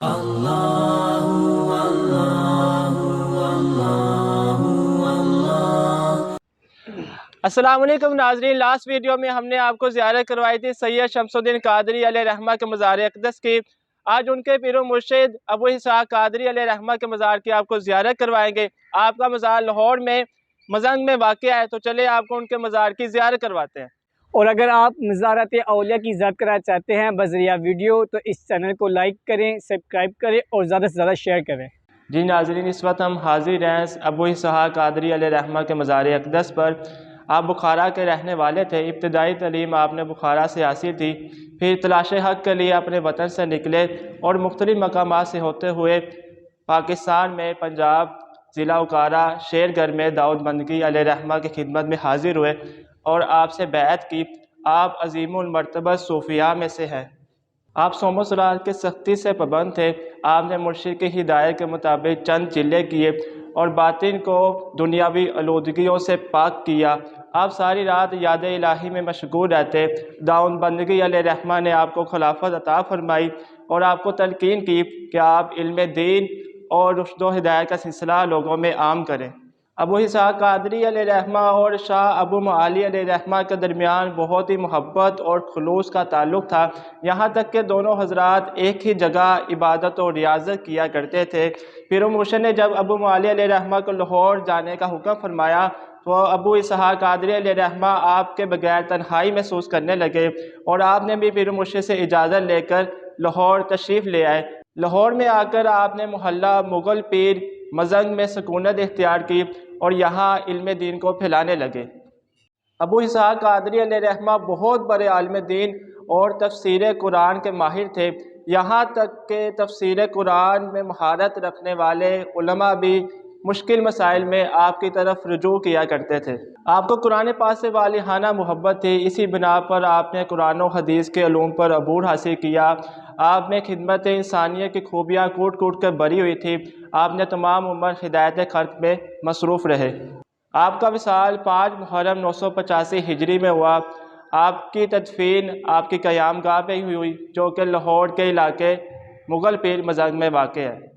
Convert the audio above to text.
अस्सलाम वालेकुम नाज़रीन। लास्ट वीडियो में हमने आपको ज़ियारत करवाई थी सैयद शमसुद्दीन कादरी अलैहि रहमा के मज़ार अक़दस की। आज उनके पीरो मुर्शिद अबू इसहाक़ कादरी अलैहि रहमा के मज़ार की आपको ज़ियारत करवाएंगे। आपका मज़ार लाहौर में मजंग में वाक़या है, तो चले आपको उनके मज़ार की ज़ियारत करवाते हैं। और अगर आप मज़ारात औलिया की ज़ियारत कराना चाहते हैं बज़रिया वीडियो, तो इस चैनल को लाइक करें, सब्सक्राइब करें और ज़्यादा से ज़्यादा शेयर करें। जी नाज़रीन, इस वक्त हम हाज़िर हैं अबू इसहाक़ कादरी अलैहि रहमा के मज़ार अक़दस पर। आप बुखारा के रहने वाले थे। इब्तिदाई तालीम आपने बुखारा से हासिल थी, फिर तलाश हक़ के लिए अपने वतन से निकले और मुख्तलिफ़ मकामात से होते हुए पाकिस्तान में पंजाब ज़िला उकारा शेरगढ़ में दाऊद बंदगी अलैहि रहमा की खिदमत में हाज़िर हुए और आपसे बैत की। आप अज़ीमुल मर्तबा सूफिया में से हैं। आप सोमो सलात के सख्ती से पाबंद थे। आपने मुर्शिद की हिदायत के मुताबिक चंद चिल्ले किए और बातिन को दुनियावी आलूदगियों से पाक किया। आप सारी रात याद इलाही में मशगूल रहते। दाऊद बंदगी अलैहि रहमा ने आपको खिलाफत अता फरमाई और आपको तलकीन की कि आप इल्म दीन और रुश्द व हिदायत का सिलसिला लोगों में आम करें। अबू इसहाक़ कादरी अलैहि रहमा और शाह अबू मुआली अलैहि रहमा के दरमियान बहुत ही मोहब्बत और खुलूस का ताल्लुक़ था। यहाँ तक कि दोनों हज़रात एक ही जगह इबादत और रियाज़त किया करते थे। पीर मुर्शिद ने जब अबू मुआली अलैहि रहमा को लाहौर जाने का हुक्म फरमाया तो अबू इसहाक़ कादरी अलैहि रहमा आपके बगैर तन्हाई महसूस करने लगे और आपने भी पीर मुर्शिद से इजाज़त लेकर लाहौर तशरीफ़ ले आए। लाहौर में आकर आपने मोहल्ला मुग़ल पीर मजंग में सकूनत इख्तियार की और यहाँ इल्म दीन को फैलाने लगे। अबू इसहाक़ कादरी अलैहि रहमा बहुत बड़े आलिम दीन और तफसीर कुरान के माहिर थे। यहाँ तक कि तफसीर कुरान में महारत रखने वाले उलमा भी मुश्किल मसाइल में आपकी तरफ रुजू किया करते थे। आपको कुरान पाक से वालिहाना मोहब्बत थी। इसी बिना पर आपने कुरान और हदीस के उलूम पर अबूर हासिल किया। आप में खिदमत इंसानियत की खूबियाँ कूट कूट कर भरी हुई थी। आपने तमाम उम्र हिदायत खल्क़ में मसरूफ़ रहे। आपका विसाल 5 मुहर्रम 985 हिजरी में हुआ। आपकी तदफीन आपकी क़यामगाह पे हुई, जो कि लाहौर के इलाके मुग़ल पीर मज़ंग में वाक़ है।